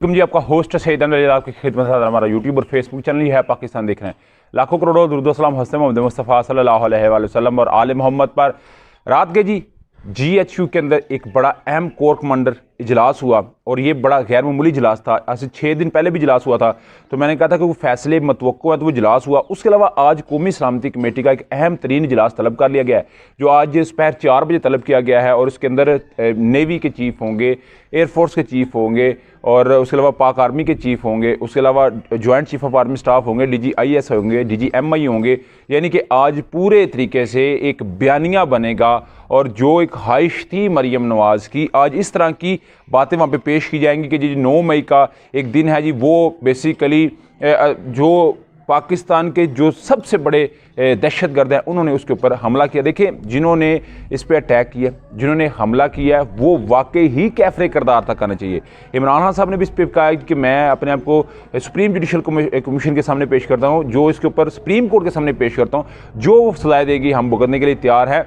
जी आपका होस्ट सईद अहमद आपकी खिदमत है। हमारा यूट्यूब और फेसबुक चैनल ही है पाकिस्तान देख रहे हैं। लाखों करोड़ों दुरूद सलाम हज़रत मोहम्मद मुस्तफ़ा सल्लल्लाहु अलैहि वसल्लम और आले मोहम्मद पर। रात के जी GHQ के अंदर एक बड़ा अहम कोर कमांडर इजलास हुआ और ये बड़ा गैर मामूली इजलास था। आज से 6 दिन पहले भी इजलास हुआ था, तो मैंने कहा था कि वो फैसले मतवक्को है, तो वो इजलास हुआ। उसके अलावा आज कौमी सलामती कमेटी का एक अहम तरीन इजलास तलब कर लिया गया है, जो आज दोपहर 4 बजे तलब किया गया है। और उसके अंदर नेवी के चीफ होंगे, एयरफोर्स के चीफ होंगे और उसके अलावा पाक आर्मी के चीफ होंगे, उसके अलावा joint chief of army staff होंगे, DGIS होंगे, DGMI होंगे। यानी कि आज पूरे तरीके से एक बयानिया बनेगा और जो एक ख्वाहिश थी मरीम नवाज़ की, आज इस तरह की बातें वहाँ पे पेश की जाएंगी कि जी 9 मई का एक दिन है जी, वो बेसिकली जो पाकिस्तान के जो सबसे बड़े दहशतगर्द हैं उन्होंने उसके ऊपर हमला किया। देखिए, जिन्होंने इस पर अटैक किया, जिन्होंने हमला किया, वो वाकई ही कैफरे किरदार तक करना चाहिए। इमरान खान साहब ने भी इस पर कहा कि मैं अपने आप को सुप्रीम जुडिशल कमीशन के सामने पेश करता हूँ, जो इसके ऊपर सुप्रीम कोर्ट के सामने पेश करता हूँ, जो सजाएं देगी हम भुगतने के लिए तैयार हैं।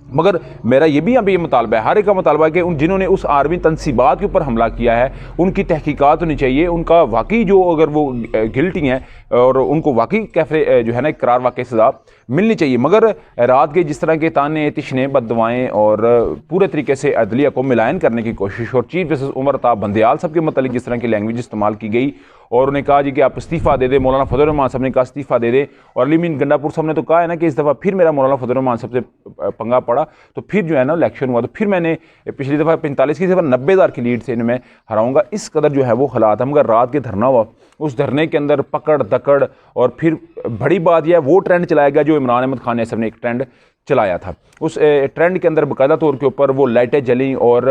मगर मेरा ये भी यहाँ पे ये मुतालबा है, हर एक का मुतालबा है कि उन जिन्होंने उस आर्मी तनसीबात के ऊपर हमला किया है उनकी तहकीकात होनी चाहिए, उनका वाकई जो अगर वो गिल्टी हैं और उनको वाकई कैफरे जो है ना करार वाकई सज़ा मिलनी चाहिए। मगर रात के जिस तरह के ताने तिशने बददुआएँ और पूरे तरीके से अदलिया को मिलायन करने की कोशिश और चीफ जस्टिस उमर अताब बंदयाल साहब के मतलब जिस तरह की लैंग्वेज इस्तेमाल की गई और उन्हें कहा जी कि आप इस्तीफ़ा दे दें, मौलाना फजल रहमान साहब ने कहा इस्तीफ़ा दे दें, और अली मीन गंडापुर साहब ने तो कहा है ना कि इस दफ़ा फिर मेरा मौलाना फजल रहमान साहब से पंगा पड़ा, तो फिर जो है ना इलेक्शन हुआ, तो फिर मैंने पिछली दफ़ा 45 की 90,000 की लीड से इन्हें मैं हराऊंगा। इस कदर जो है वो हालात हम। अगर रात के धरना हुआ, उस धरने के अंदर पकड़ दकड़ और फिर बड़ी बात यह वो ट्रेंड चलाया गया जो इमरान अहमद खान साहब ने एक ट्रेंड चलाया था। उस ट्रेंड के अंदर बाकायदा तौर के ऊपर वो लाइटें जली और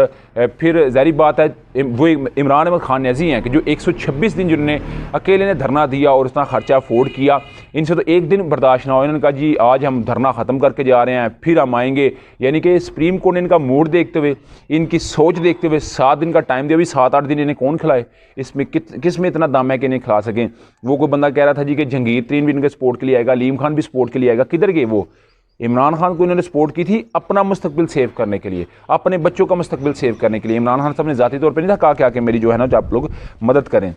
फिर ज़ाहिर बात है वो इमरान अहमद खान ऐसी हैं कि जो 126 दिन जिन्होंने अकेले ने धरना दिया और इतना खर्चा अफोर्ड किया, इनसे तो एक दिन बर्दाश्त ना हो। इन्होंने कहा जी आज हम धरना ख़त्म करके जा रहे हैं, फिर हम आएंगे। यानी कि सुप्रीम कोर्ट ने इनका मूड देखते हुए, इनकी सोच देखते हुए 7 दिन का टाइम दिया। अभी 7-8 दिन इन्हें कौन खिलाए? इसमें किस में इतना दम है कि इन्हें खिला सकें? वो कोई बंदा कह रहा था जी कि जहांगीर तरीन भी इनके सपोर्ट के लिए आएगा, अलीम खान भी सपोर्ट के लिए आएगा। किधर गए वो? इमरान खान को इन्होंने सपोर्ट की थी अपना मुस्तकबिल सेव करने के लिए, अपने बच्चों का मुस्तकबिल सेव करने के लिए। इमरान खान साहब ने ज़ाती तौर पर नहीं था कहा क्या कि मेरी जो है ना जो आप लोग मदद करें।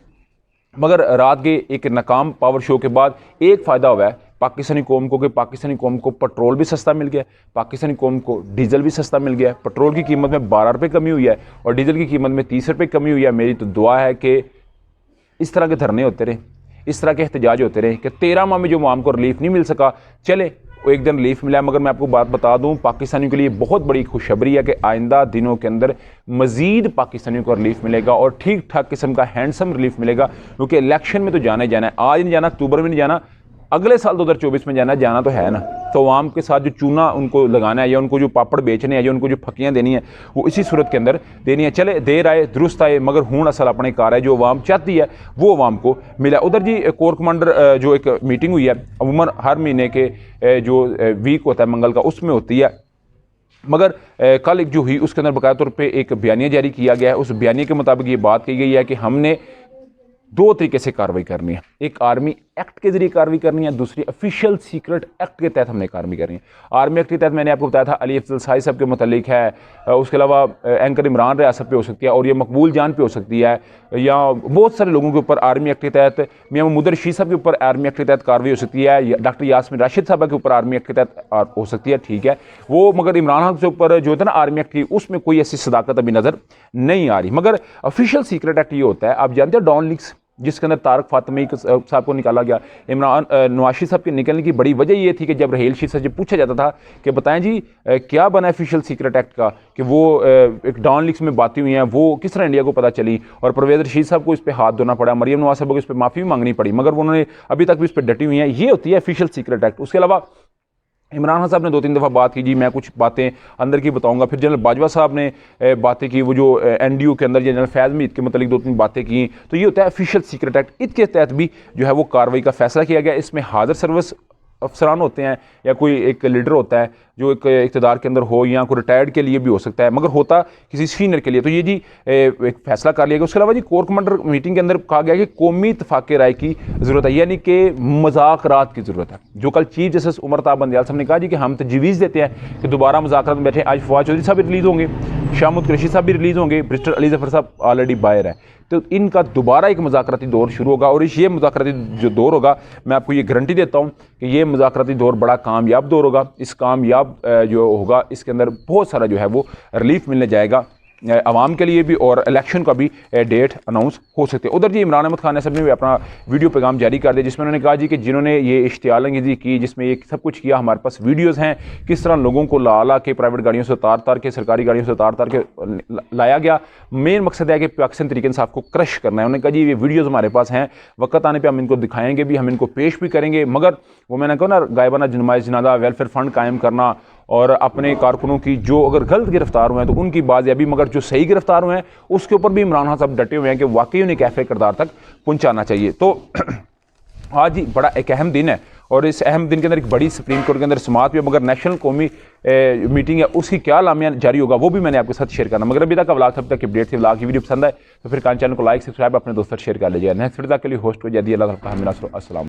मगर रात के एक नाकाम पावर शो के बाद एक फ़ायदा हुआ है पाकिस्तानी कौम को कि पाकिस्तानी कौम को पेट्रोल भी सस्ता मिल गया, पाकिस्तानी कौम को डीजल भी सस्ता मिल गया। पेट्रोल की कीमत में 12 रुपये कमी हुई है और डीजल की कीमत में 30 रुपये कमी हुई है। मेरी तो दुआ है कि इस तरह के धरने होते रहे, इस तरह के एहतजाज होते रहे कि 13 माह में जो आवाम को रिलीफ नहीं मिल सका, चले वो एक दिन रिलीफ मिला। मगर मैं आपको बात बता दूं, पाकिस्तानियों के लिए बहुत बड़ी खुशखबरी है कि आइंदा दिनों के अंदर मज़ीद पाकिस्तानियों को रिलीफ मिलेगा और ठीक ठाक किस्म का हैंडसम रिलीफ मिलेगा, क्योंकि इलेक्शन में तो जाना ही जाना है। आज नहीं जाना, अक्टूबर में नहीं जाना, अगले साल 2024 में जाना तो है ना। तो आवाम के साथ जो चूना उनको लगाना है या उनको जो पापड़ बेचने हैं या उनको जो फकियाँ देनी है वो इसी सूरत के अंदर देनी है। चले देर आए दुरुस्त आए, मगर हूँ असल अपने कार है, जो आवाम चाहती है वो आवाम को मिला। उधर जी कोर कमांडर जो एक मीटिंग हुई है अमूमन हर महीने के जो वीक होता है मंगल का, उसमें होती है। मगर कल एक जो हुई उसके अंदर बाकायदा तौर पर एक बयानिया जारी किया गया है। उस बयानिया के मुताबिक ये बात कही गई है कि हमने 2 तरीके से कार्रवाई करनी है। एक आर्मी एक्ट के जरिए कार्रवाई करनी है, दूसरी ऑफिशियल सीक्रेट एक्ट के तहत हमने कार्रवाई करनी है। आर्मी एक्ट के तहत मैंने आपको बताया था अली अफजल साहिब साहब के मुतालिक है, उसके अलावा एंकर इमरान रियासत पे हो सकती है और ये मकबूल जान पे हो सकती है, या बहुत सारे लोगों के ऊपर आर्मी एक्ट के तहत, मियां महमूद रशीद साहब के ऊपर आर्मी एक्ट के तहत कार्रवाई हो सकती है, डॉक्टर यास्मीन राशिद साहब के ऊपर आर्मी एक्ट के तहत हो सकती है, ठीक है वो। मगर इमरान खान के ऊपर जो था ना आर्मी एक्ट की, उसमें कोई ऐसी सदाकत अभी नज़र नहीं आ रही। मगर ऑफिशियल सीक्रेट एक्ट ये होता है, आप जानते हैं डॉन लीक्स जिसके अंदर तारक फातमी साहब को निकाला गया, इमरान नवाशी साहब के निकलने की बड़ी वजह ये थी कि जब रहेल शीर से जब पूछा जाता था कि बताएं जी क्या बना ऑफिशियल सीक्रेट एक्ट का, कि वो एक डॉन लीक्स में बातें हुई हैं, वो किस तरह इंडिया को पता चली, और परवेज़ रशीद साहब को इस पर हाथ धोना पड़ा, मरीम नवाज साहब को इस पर माफ़ी भी मांगनी पड़ी, मगर उन्होंने अभी तक भी इस पर डटी हुई हैं। ये होती है ऑफिशियल सीक्रेट एक्ट। उसके अलावा इमरान खान साहब ने 2-3 दफ़ा बात की जी मैं कुछ बातें अंदर की बताऊंगा। फिर जनरल बाजवा साहब ने बातें की, वो जो NDU के अंदर जनरल फैज़ मीर के मतलब 2-3 बातें की। तो ये होता है ऑफिशियल सीक्रेट एक्ट। इसके तहत भी जो है वो कार्रवाई का फैसला किया गया। इसमें हाज़र सर्विस अफसरान होते हैं या कोई एक लीडर होता है जो एक इक़्तिदार के अंदर हो या कोई रिटायर्ड के लिए भी हो सकता है, मगर होता किसी सीनियर के लिए। तो ये जी एक फैसला कर लिया गया। उसके अलावा जी कोर कमांडर मीटिंग के अंदर कहा गया कि कौमी इत्तेफाक राय की ज़रूरत है, यानी कि मुज़ाकरात की ज़रूरत है। जो कल चीफ जस्टिस उमर ता बंदयाल साहब ने कहा जी कि हम तजवीज़ देते हैं कि दोबारा मुज़ाकरात में बैठे। आज फवाद चौधरी साहब भी रिलीज़ होंगे, शामुद कुरैशी साहब भी रिलीज़ होंगे, बैरिस्टर अली ज़फ़र साहब ऑलरेडी बाहर है। तो इनका दोबारा एक मुज़ाकराती दौर शुरू होगा और ये मुज़ाकराती जो दौर होगा, मैं आपको ये गारंटी देता हूँ कि ये मुज़ाकराती दौर बड़ा कामयाब दौर होगा। इस कामयाब जो होगा इसके अंदर बहुत सारा जो है वो रिलीफ मिलने जाएगा आवाम के लिए भी, और इलेक्शन का भी डेट अनाउंस हो सकते हैं। उधर जी इमरान अहमद खान साहब ने भी अपना वीडियो पैगाम जारी कर दिया, जिसमें उन्होंने कहा जी कि जिन्होंने ये इश्तियालंगेज़ी की, जिसमें ये सब कुछ किया, हमारे पास वीडियोज़ हैं किस तरह लोगों को ला के प्राइवेट गाड़ियों से उतार के, सरकारी गाड़ियों से उतार के लाया गया। मेन मकसद है कि पाकिस्तान तरीके इंसाफ को क्रश करना है। उन्होंने कहा जी ये वीडियोज़ हमारे पास हैं, वक्त आने पर हम इनको दिखाएंगे भी, हम इनको पेश भी करेंगे, मगर वो मैंने कहा ना गायबाना नुमाइश जनाजा वेलफेयर फ़ंड कायम करना और अपने कारकुनों की जो अगर गलत गिरफ्तार हुए हैं तो उनकी बाजियाबी, मगर जो सही गिरफ्तार हुए हैं उसके ऊपर भी इमरान खान साहब डटे हुए हैं कि वाकई उन्हें कैफे किरदार तक पहुंचाना चाहिए। तो आज ही बड़ा एक अहम दिन है और इस अहम दिन के अंदर एक बड़ी सुप्रीम कोर्ट के अंदर समाअत भी, मगर नेशनल कौमी मीटिंग है, उसकी क्या लामिया जारी होगा वो भी मैंने आपके साथ शेयर करना। मगर अभी तक व्लॉग अब तक अपडेट थी। व्लॉग की वीडियो पसंद आए तो फिर चैनल को लाइक सब्सक्राइब अपने दोस्तों शेयर कर लीजिए। नेक्स्ट वीडियो के लिए होस्ट को जल्दी अल्लाह अस्सलाम।